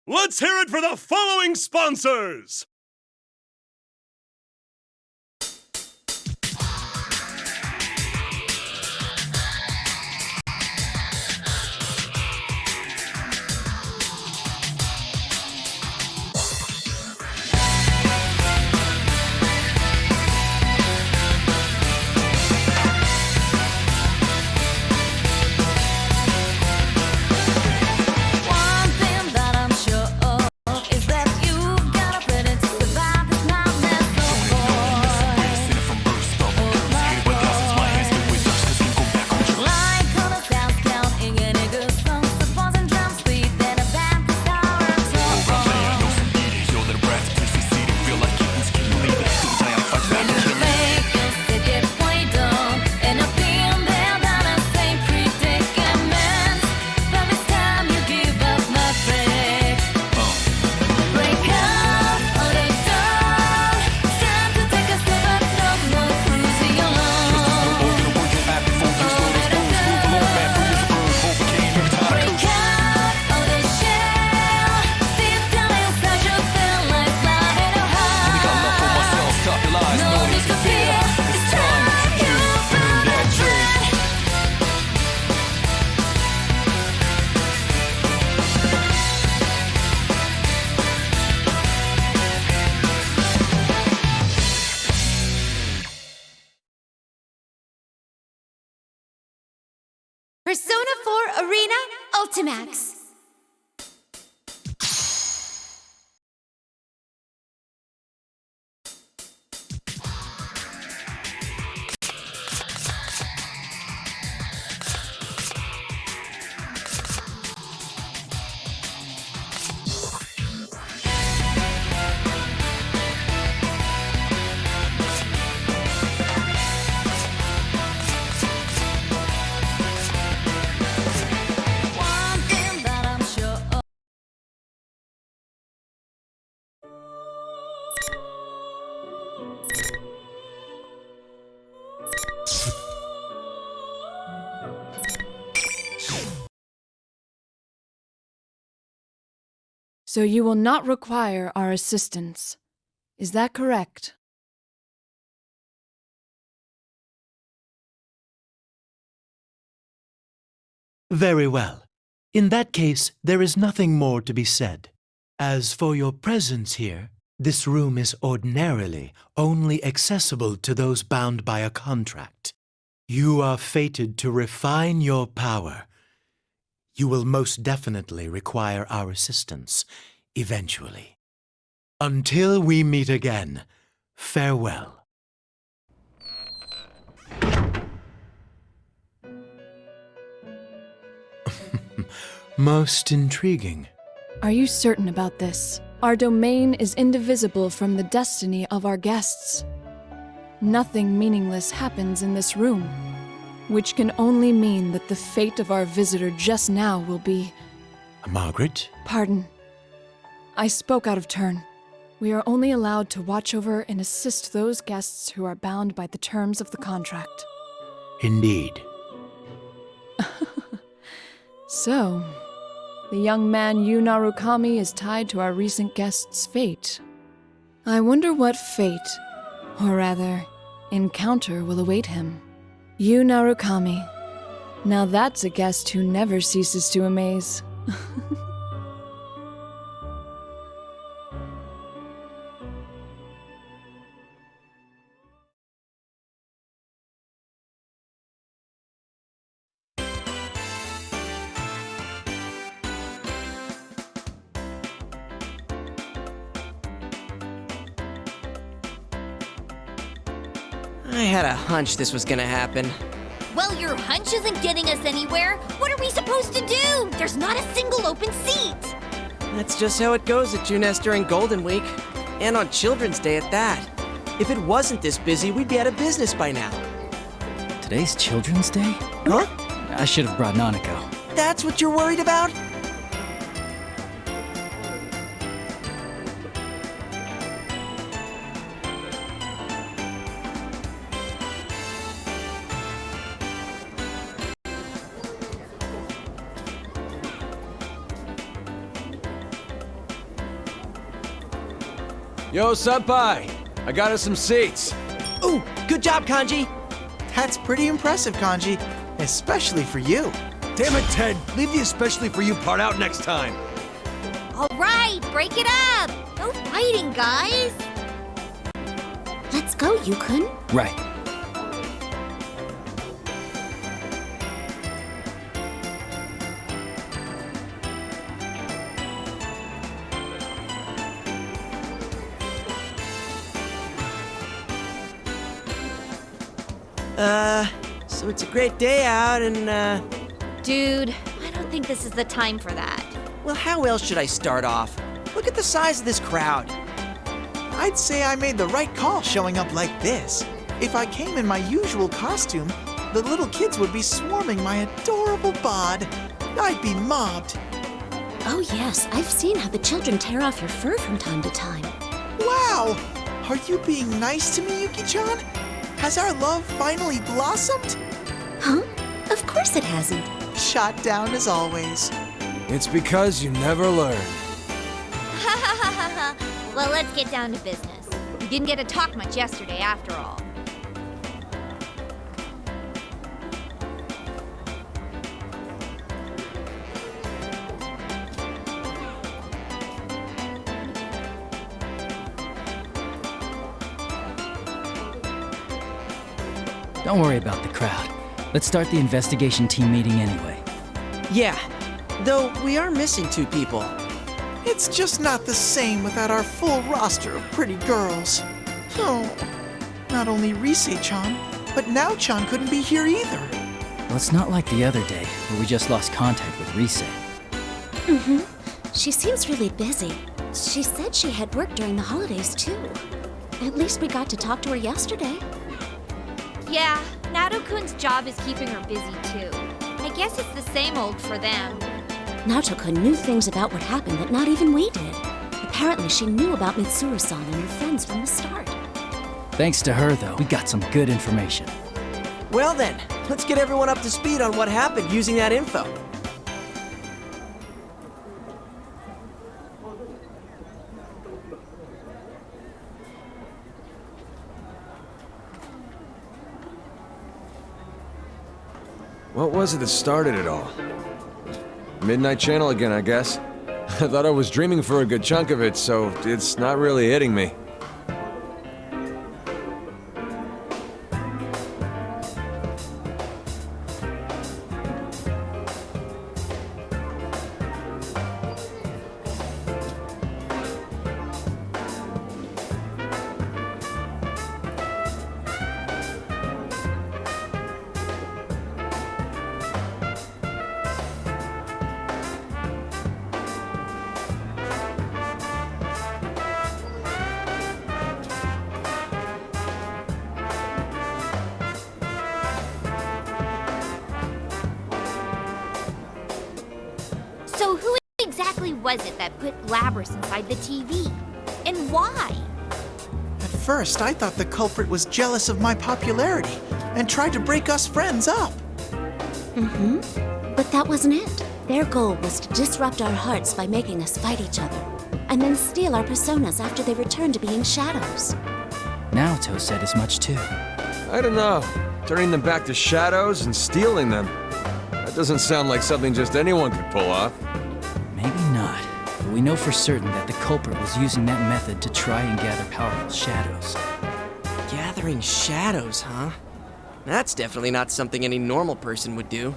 Let's hear it for the following sponsors! Persona 4 Arena Ultimax. So you will not require our assistance. Is that correct? Very well. In that case, there is nothing more to be said. As for your presence here, this room is ordinarily only accessible to those bound by a contract. You are fated to refine your power. You will most definitely require our assistance, eventually. Until we meet again, farewell. Most intriguing. Are you certain about this? Our domain is indivisible from the destiny of our guests. Nothing meaningless happens in this room, which can only mean that the fate of our visitor just now will be... Margaret? Pardon. I spoke out of turn. We are only allowed to watch over and assist those guests who are bound by the terms of the contract. Indeed. So, the young man Yu Narukami is tied to our recent guest's fate. I wonder what fate, or rather, encounter will await him. Yu Narukami. Now that's a guest who never ceases to amaze. I had a hunch this was gonna happen. Well, your hunch isn't getting us anywhere. What are we supposed to do? There's not a single open seat. That's just how it goes at Juness during Golden Week. And on Children's Day at that. If it wasn't this busy, we'd be out of business by now. Today's Children's Day? Huh? I should have brought Nanako. That's what you're worried about? Yo, Senpai! I got us some seats. Ooh, good job, Kanji. That's pretty impressive, Kanji. Especially for you. Damn it, Ted! Leave the especially for you part out next time. All right, break it up. No fighting, guys. Let's go, Yukun. Right. So it's a great day out and, Dude, I don't think this is the time for that. well, how else should I start off? Look at the size of this crowd. I'd say I made the right call showing up like this. If I came in my usual costume, the little kids would be swarming my adorable bod. I'd be mobbed. Oh, yes, I've seen how the children tear off your fur from time to time. Wow! Are you being nice to me, Yuki-chan? Has our love finally blossomed? Huh? Of course it hasn't. Shot down as always. It's because you never learn. Well, let's get down to business. We didn't get to talk much yesterday after all. Don't worry about the crowd. Let's start the investigation team meeting anyway. Yeah, though we are missing 2 people. It's just not the same without our full roster of pretty girls. Oh, not only Rise-chan, but Nao-chan couldn't be here either. Well, it's not like the other day, where we just lost contact with Rise. She seems really busy. She said she had work during the holidays, too. At least we got to talk to her yesterday. Yeah, Nato-kun's job is keeping her busy too. I guess it's the same old for them. Naoto-kun knew things about what happened that not even we did. Apparently, she knew about Mitsuru-san and her friends from the start. Thanks to her, though, we got some good information. Well then, let's get everyone up to speed on what happened using that info. What was it that started it all? Midnight Channel again, I guess. I thought I was dreaming for a good chunk of it, so it's not really hitting me. So who exactly was it that put Labrys inside the TV? And why? At first, I thought the culprit was jealous of my popularity and tried to break us friends up. But that wasn't it. Their goal was to disrupt our hearts by making us fight each other, and then steal our personas after they returned to being shadows. Naoto said as much too. I don't know. Turning them back to shadows and stealing them. That doesn't sound like something just anyone could pull off. Maybe not, but we know for certain that the culprit was using that method to try and gather powerful shadows. Gathering shadows, huh? That's definitely not something any normal person would do.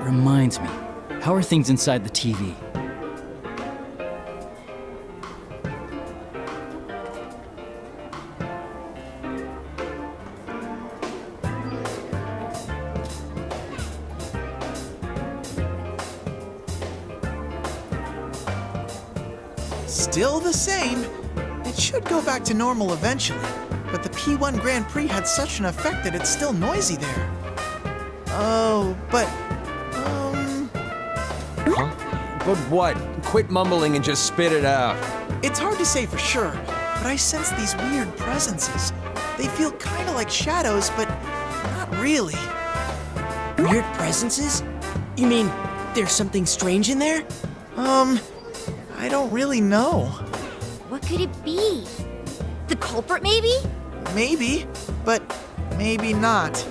Reminds me, how are things inside the TV? Still the same. It should go back to normal eventually, but the P-1 Grand Prix had such an effect that it's still noisy there. Oh, but, Huh? But what? Quit mumbling and just spit it out. it's hard to say for sure, but I sense these weird presences. They feel kind of like shadows, but not really. Weird presences? You mean there's something strange in there? I don't really know. What could it be? The culprit, maybe? Maybe, but maybe not.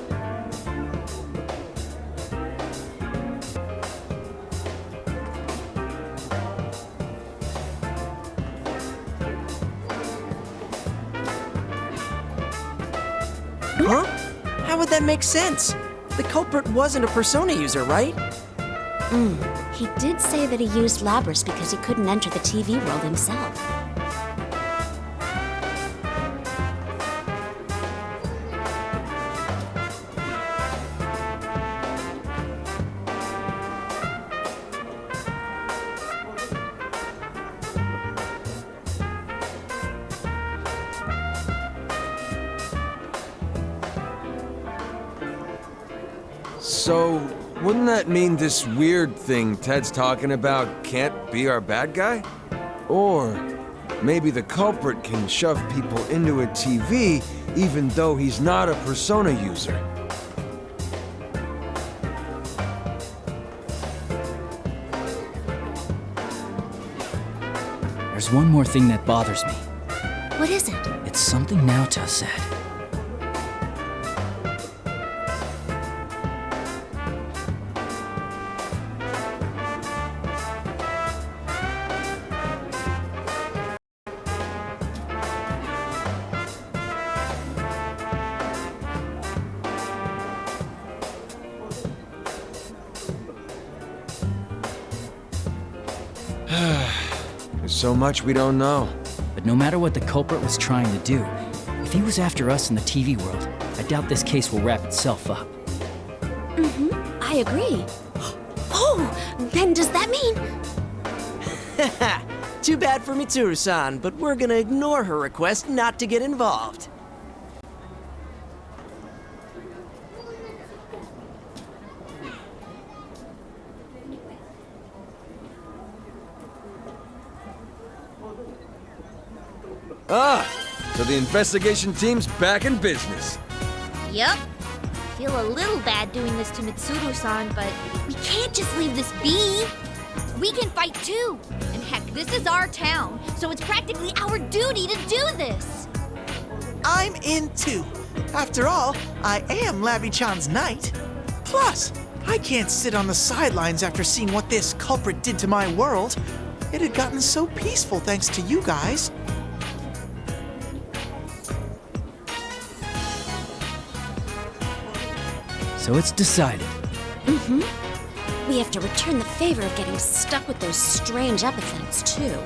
Huh? How would that make sense? The culprit wasn't a Persona user, right? He did say that he used Labrys because he couldn't enter the TV world himself. So, wouldn't that mean this weird thing Ted's talking about can't be our bad guy? Or maybe the culprit can shove people into a TV even though he's not a Persona user. There's one more thing that bothers me. What is it? It's something Naota said. There's so much we don't know. But no matter what the culprit was trying to do, if he was after us in the TV world, I doubt this case will wrap itself up. I agree. Oh, then does that mean... Too bad for Mitsuru-san, but we're gonna ignore her request not to get involved. So the investigation team's back in business. Yep. Feel a little bad doing this to Mitsuru-san, but we can't just leave this be. We can fight too. And heck, this is our town, so it's practically our duty to do this. I'm in too. After all, I am Labby-chan's knight. Plus, I can't sit on the sidelines after seeing what this culprit did to my world. It had gotten so peaceful thanks to you guys. So it's decided. We have to return the favor of getting stuck with those strange epithets, too.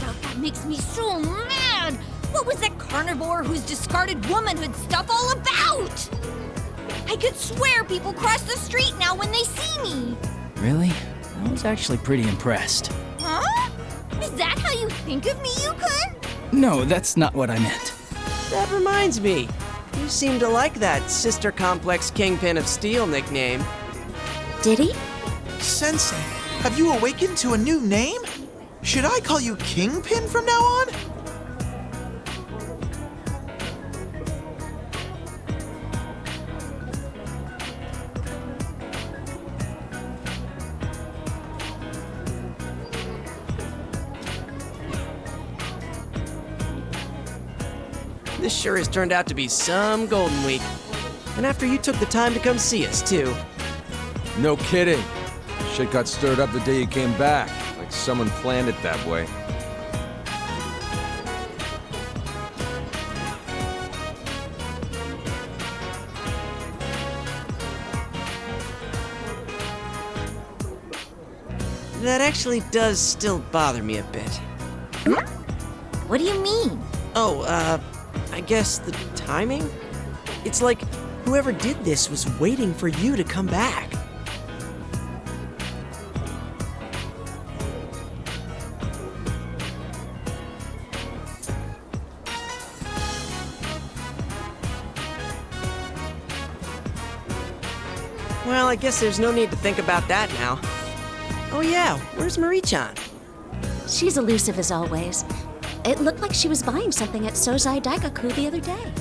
That makes me so mad. What was that carnivore whose discarded womanhood stuff all about? I could swear people cross the street now when they see me. Really? I was actually pretty impressed. Huh? Is that how you think of me, Yukon? No, that's not what I meant. That reminds me. You seem to like that Sister Complex Kingpin of Steel nickname. Did he? Sensei, have you awakened to a new name? Should I call you Kingpin from now on? This sure has turned out to be some Golden Week. And after you took the time to come see us, too. No kidding. Shit got stirred up the day you came back, like someone planned it that way. That actually does still bother me a bit. What do you mean? Oh, I guess the timing? It's like whoever did this was waiting for you to come back. Well, I guess there's no need to think about that now. Oh yeah, where's Marie-chan? She's elusive as always. It looked like she was buying something at Sozai Daigaku the other day.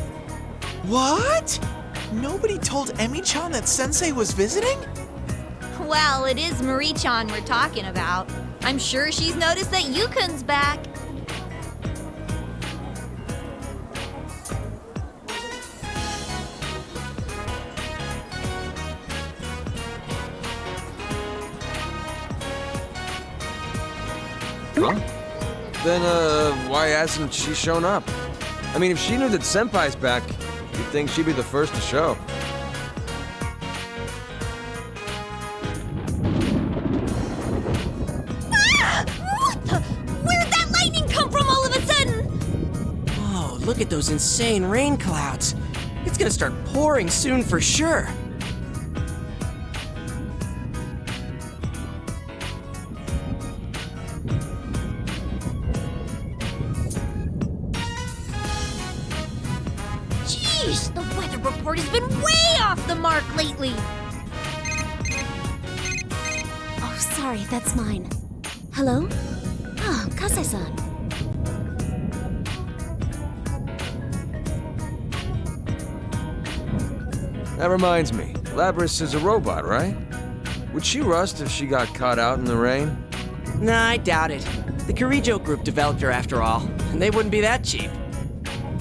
What? Nobody told Emi-chan that Sensei was visiting? Well, it is Marie-chan we're talking about. I'm sure she's noticed that Yukun's back. Huh? Then, why hasn't she shown up? I mean, if she knew that Senpai's back, you'd think she'd be the first to show. What the? Where'd that lightning come from all of a sudden? Whoa, look at those insane rain clouds. It's gonna start pouring soon for sure. Jeez, the weather report has been way off the mark lately. Oh, sorry, that's mine. Hello? Oh, Kasai-san. That reminds me, Labris is a robot, right? Would she rust if she got caught out in the rain? Nah, I doubt it. The Kirijo group developed her after all, and they wouldn't be that cheap.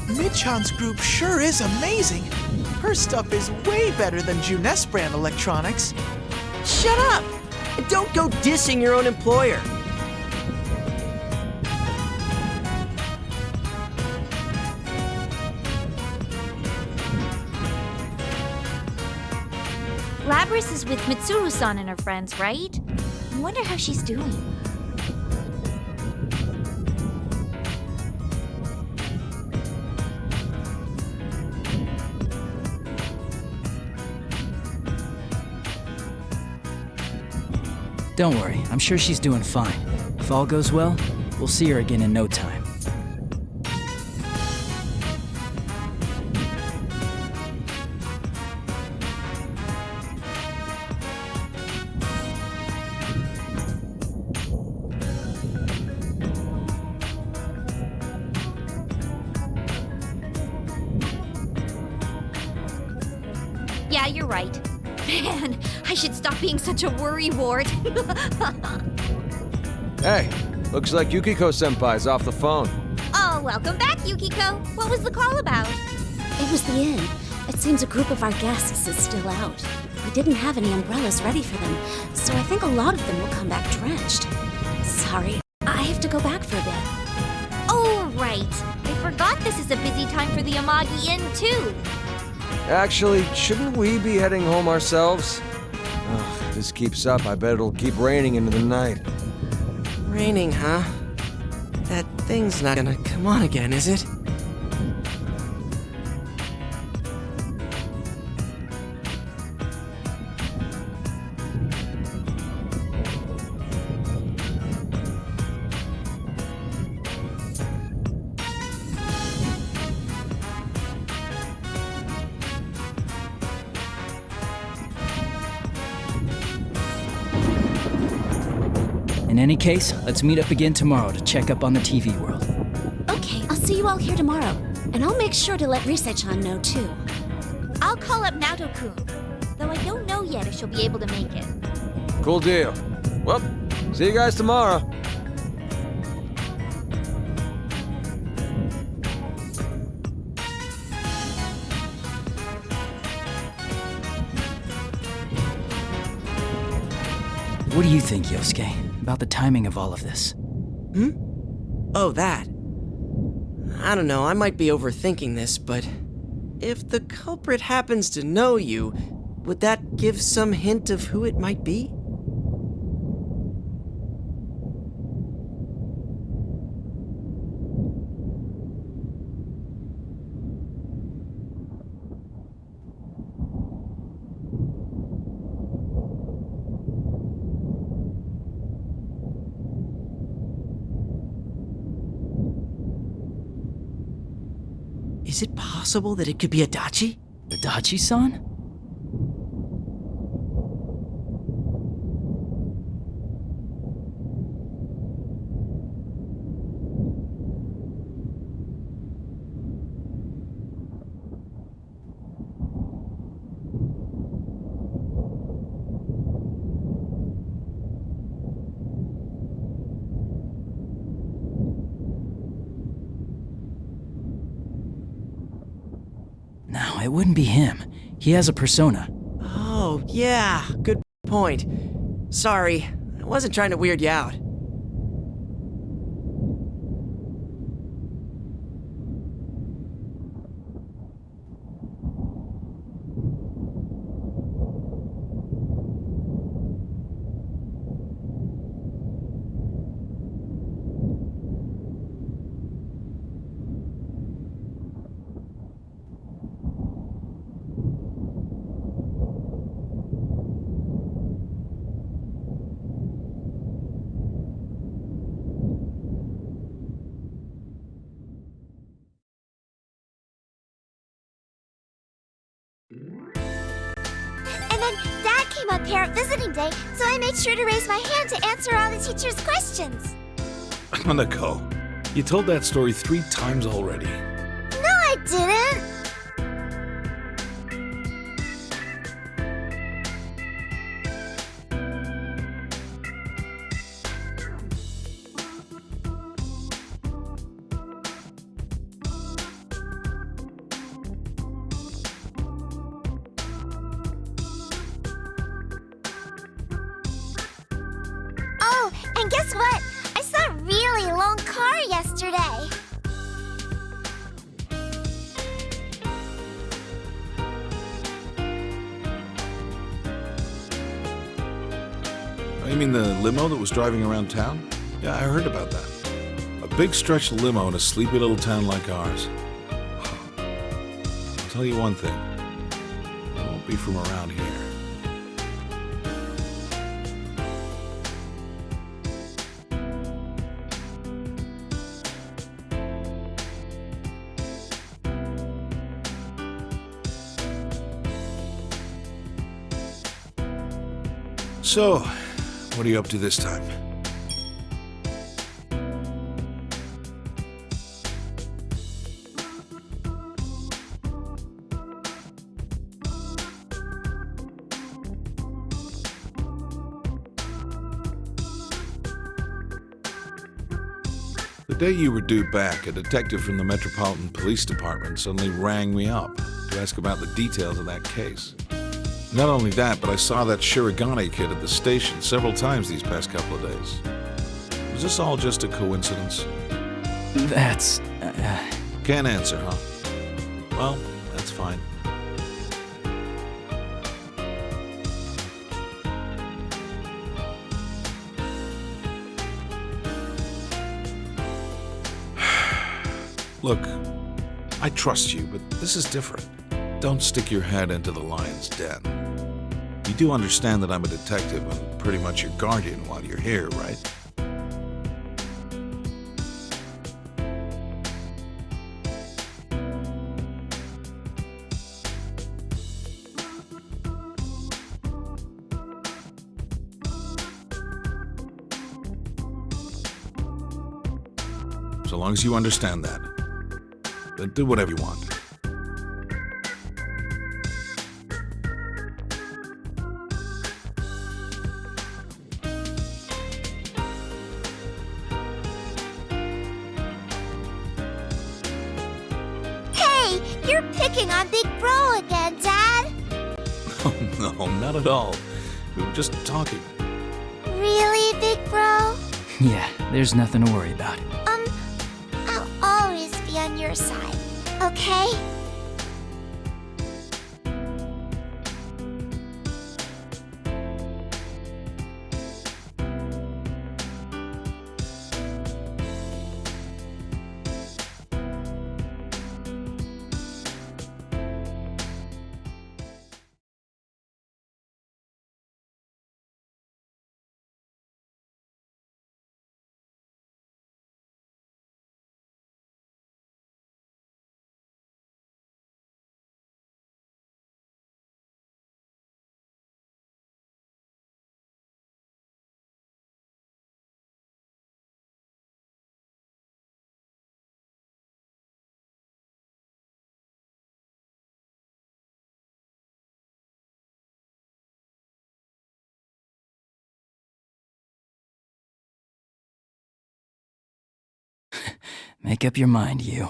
Mid-chan's group sure is amazing. Her stuff is way better than Junes brand electronics. Shut up! And don't go dissing your own employer. Labris is with Mitsuru-san and her friends, right? I wonder how she's doing. Don't worry, I'm sure she's doing fine. If all goes well, we'll see her again in no time. Yeah, you're right. Man, I should stop being such a worrywart. Hey, looks like Yukiko-senpai's off the phone. Oh, welcome back, Yukiko. What was the call about? It was the inn. It seems a group of our guests is still out. We didn't have any umbrellas ready for them, so I think a lot of them will come back drenched. Sorry, I have to go back for a bit. Oh, right. I forgot this is a busy time for the Amagi Inn, too. Actually, shouldn't we be heading home ourselves? Ugh, if this keeps up, I bet it'll keep raining into the night. Raining, huh? That thing's not gonna come on again, is it? In any case, let's meet up again tomorrow to check up on the TV world. Okay, I'll see you all here tomorrow. And I'll make sure to let Rise-chan know too. I'll call up Naoto-kun, though I don't know yet if she'll be able to make it. Cool deal. Well, see you guys tomorrow. What do you think, Yosuke, about the timing of all of this? Oh, that. I don't know, I might be overthinking this, but if the culprit happens to know you, would that give some hint of who it might be? Is it possible that it could be Adachi? Adachi-san? No, it wouldn't be him. He has a persona. Oh, yeah, good point. Sorry, I wasn't trying to weird you out. And then Dad came on parent visiting day, so I made sure to raise my hand to answer all the teacher's questions. Hanako, you told that story 3 times already. No, I didn't. Oh, and guess what? I saw a really long car yesterday. You mean the limo that was driving around town? Yeah, I heard about that. A big stretch limo in a sleepy little town like ours. I'll tell you one thing. It won't be from around here. So, what are you up to this time? The day you were due back, a detective from the Metropolitan Police Department suddenly rang me up to ask about the details of that case. Not only that, but I saw that Shirogane kid at the station several times these past couple of days. Was this all just a coincidence? That's... Can't answer, huh? Well, that's fine. Look, I trust you, but this is different. Don't stick your head into the lion's den. You do understand that I'm a detective and pretty much your guardian while you're here, right? So long as you understand that, then do whatever you want. Hey, you're picking on Big Bro again, Dad. Oh, no, not at all. We were just talking. Yeah, there's nothing to worry about. I'll always be on your side, okay? Make up your mind, you.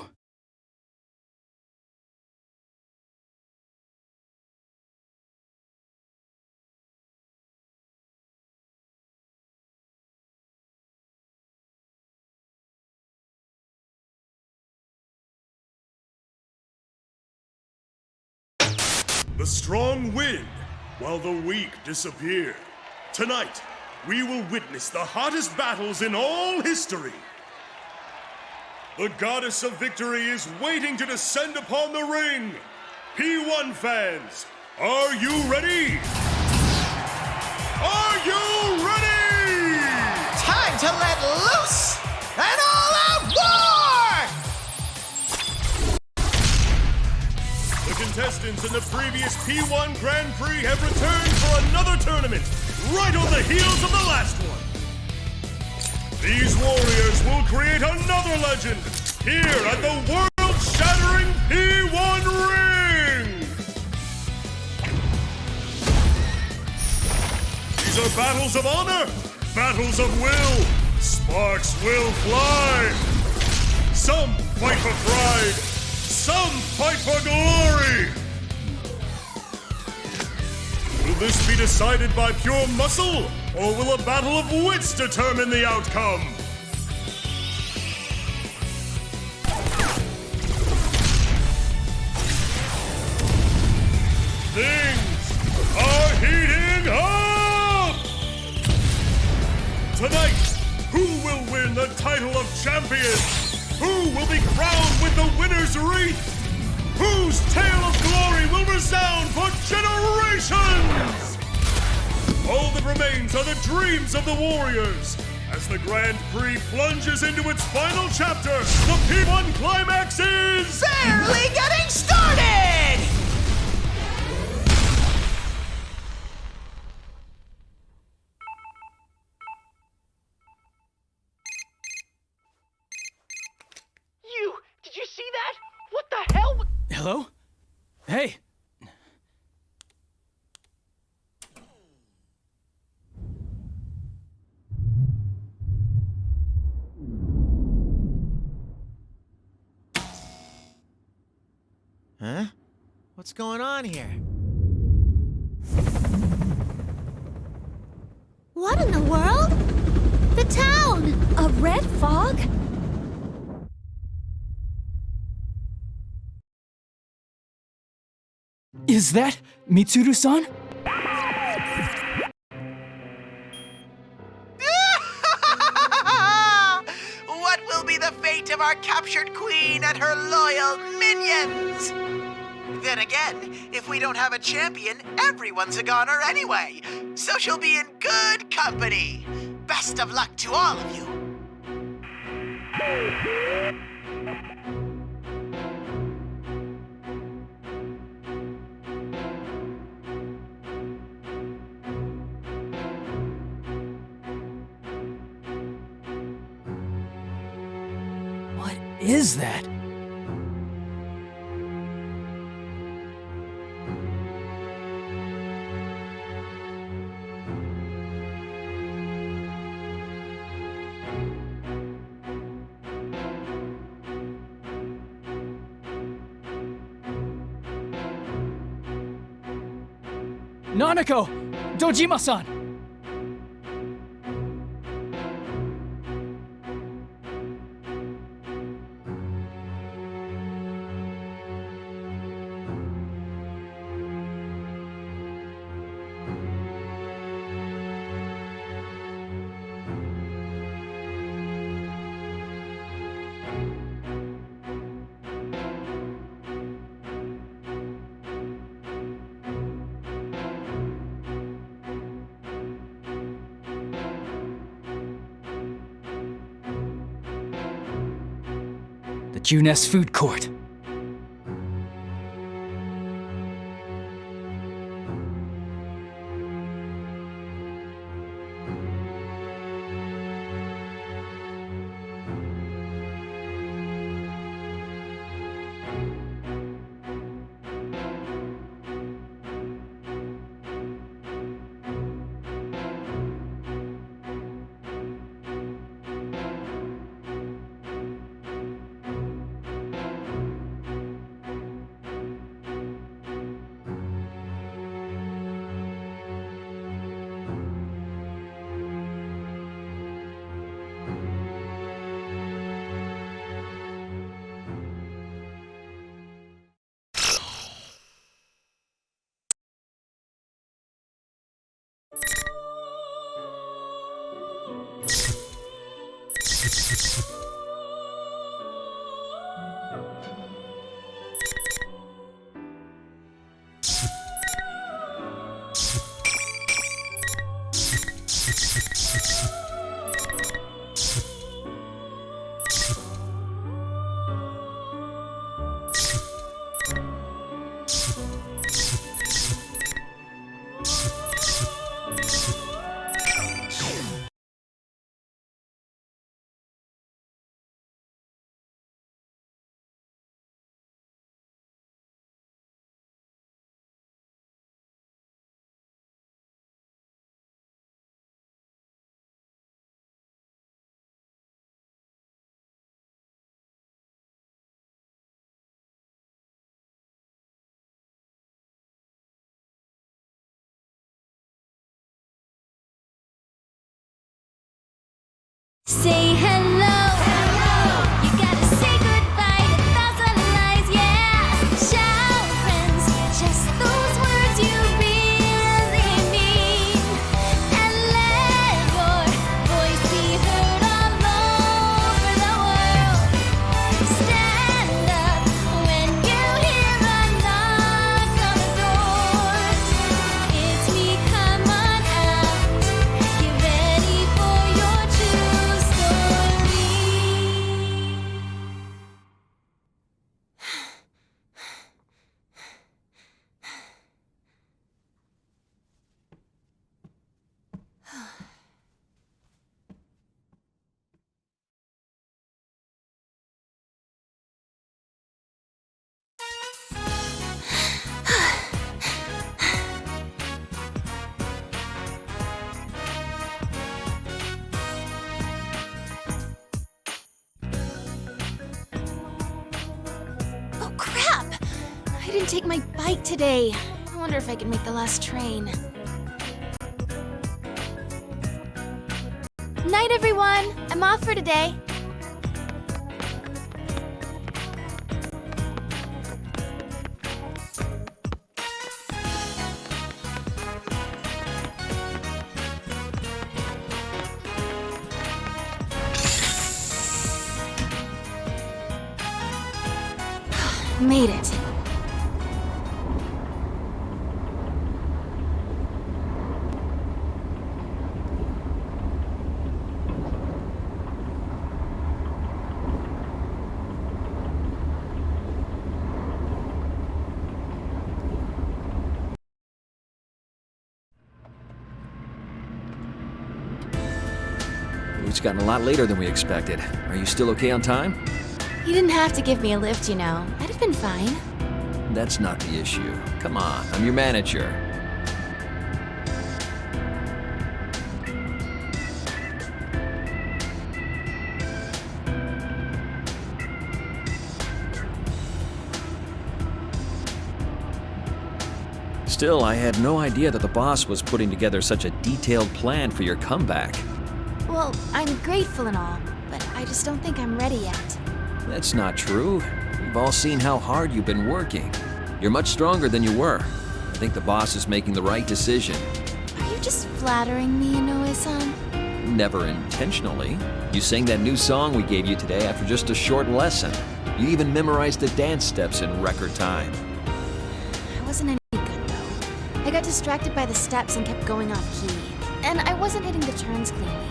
The strong win, while the weak disappear. Tonight, we will witness the hottest battles in all history. The goddess of victory is waiting to descend upon the ring. P-1 fans, are you ready? Are you ready? Time to let loose! An all-out war! The contestants in the previous P-1 Grand Prix have returned for another tournament, right on the heels of the last one. These warriors will create another legend here at the world-shattering P-1 ring! These are battles of honor, battles of will. Sparks will fly. Some fight for pride, some fight for glory. Will this be decided by pure muscle, or will a battle of wits determine the outcome? Things are heating up! Tonight, who will win the title of champion? Who will be crowned with the winner's wreath? Whose tale of glory will resound for generations? All that remains are the dreams of the warriors. As the Grand Prix plunges into its final chapter, the P-1 CLIMAX is... Barely getting started! Did you see that? What the hell? Hello? Hey! Huh? What's going on here? What in the world? The town! A red fog? Is that Mitsuru-san? What will be the fate of our captured queen and her loyal minions? Then again, if we don't have a champion, everyone's a goner anyway. So she'll be in good company. Best of luck to all of you. What is that? Nanako! Dojima-san! Junes Food Court. Say hello. Hello. You gotta say goodbye to 1,000 lies, yeah. Shout, friends, just those words you really mean. And let your voice be heard all over the world. Stand up when you hear a knock on the door. It's me, come on out. Get ready for your true story. Oh crap! I didn't take my bike today. I wonder if I can make the last train. Night, everyone! I'm off for today. Made it. It's gotten a lot later than we expected. Are you still okay on time? You didn't have to give me a lift, you know. I'd have been fine. That's not the issue. Come on, I'm your manager. Still, I had no idea that the boss was putting together such a detailed plan for your comeback. Well, I'm grateful and all, but I just don't think I'm ready yet. That's not true. We've all seen how hard you've been working. You're much stronger than you were. I think the boss is making the right decision. Are you just flattering me, Inoue-san? Never intentionally. You sang that new song we gave you today after just a short lesson. You even memorized the dance steps in record time. I wasn't any good, though. I got distracted by the steps and kept going off key. And I wasn't hitting the turns cleanly.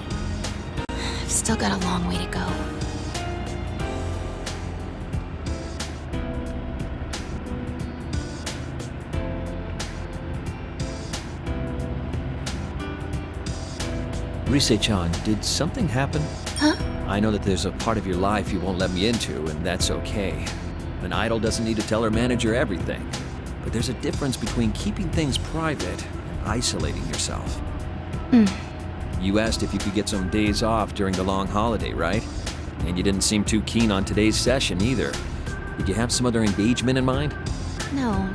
I've still got a long way to go. Rise-chan, did something happen? Huh? I know that there's a part of your life you won't let me into, and that's okay. An idol doesn't need to tell her manager everything. But there's a difference between keeping things private and isolating yourself. You asked if you could get some days off during the long holiday, right? And you didn't seem too keen on today's session either. Did you have some other engagement in mind? No,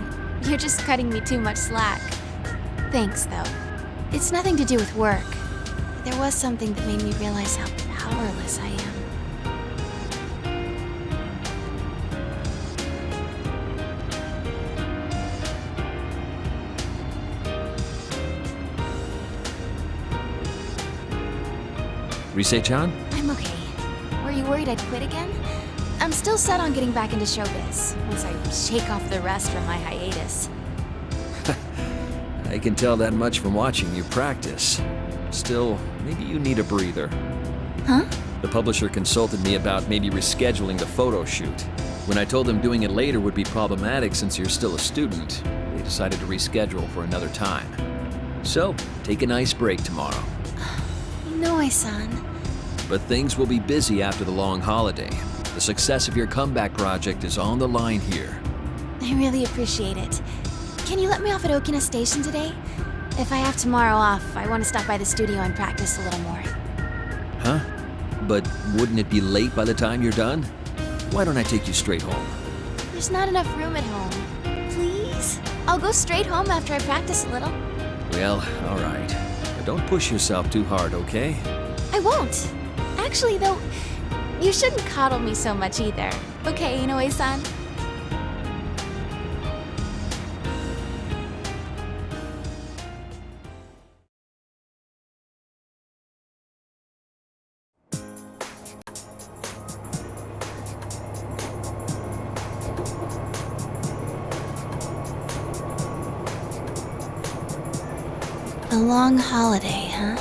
you're just cutting me too much slack. Thanks, though. It's nothing to do with work. There was something that made me realize how powerless I am. Rise-chan? I'm okay. Were you worried I'd quit again? I'm still set on getting back into showbiz, once I shake off the rust from my hiatus. I can tell that much from watching you practice. Still, maybe you need a breather. Huh? The publisher consulted me about maybe rescheduling the photo shoot. When I told them doing it later would be problematic since you're still a student, they decided to reschedule for another time. So, take a nice break tomorrow. Inoue-san. But things will be busy after the long holiday. The success of your comeback project is on the line here. I really appreciate it. Can you let me off at Okina Station today? If I have tomorrow off, I want to stop by the studio and practice a little more. Huh? But wouldn't it be late by the time you're done? Why don't I take you straight home? There's not enough room at home. Please? I'll go straight home after I practice a little. Well, all right. But don't push yourself too hard, okay? I won't. Actually, though, you shouldn't coddle me so much either. Okay, Inoue-san? A long holiday, huh?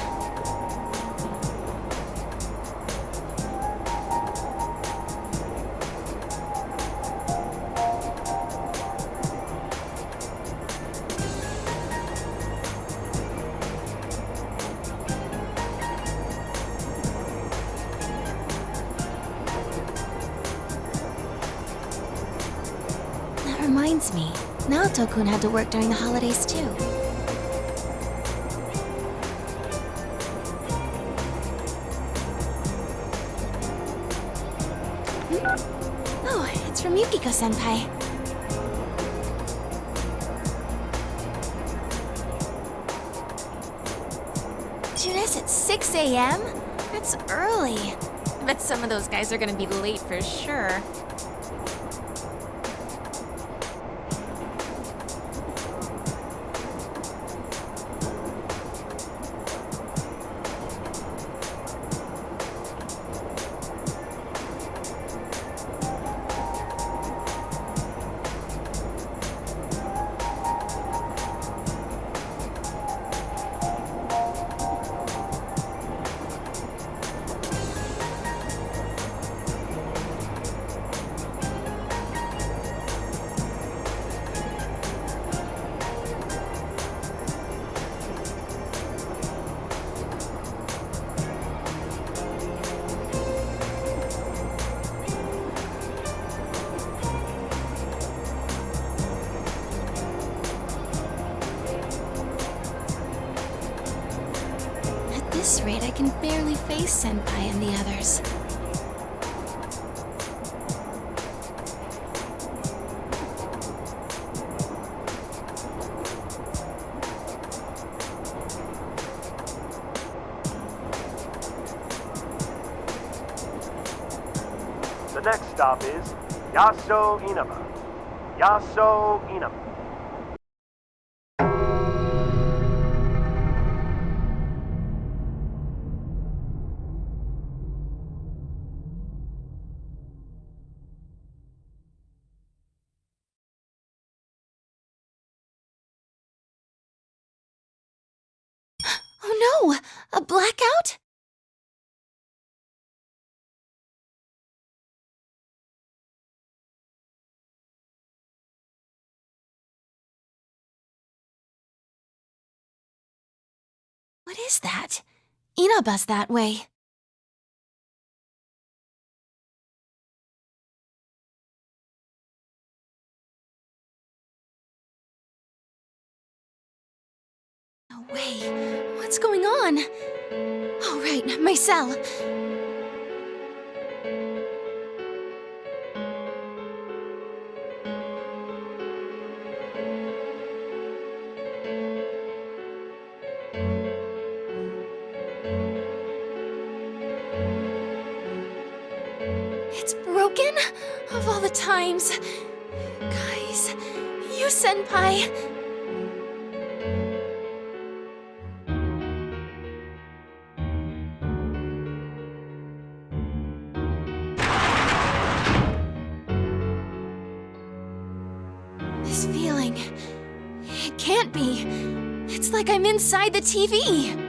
That reminds me, Naoto-kun had to work during the holidays too. Oh, it's from Yukiko-senpai. Dude, that's at 6 a.m.? That's early. I bet some of those guys are gonna be late for sure. At this rate, I can barely face Senpai and the others. The next stop is Yaso Inaba. Yaso Inaba. Oh no! A blackout? What is that? Inaba's that way. No way. What's going on? Oh, right, my cell. It's broken? Of all the times. Guys, you senpai. This feeling. It can't be. It's like I'm inside the TV.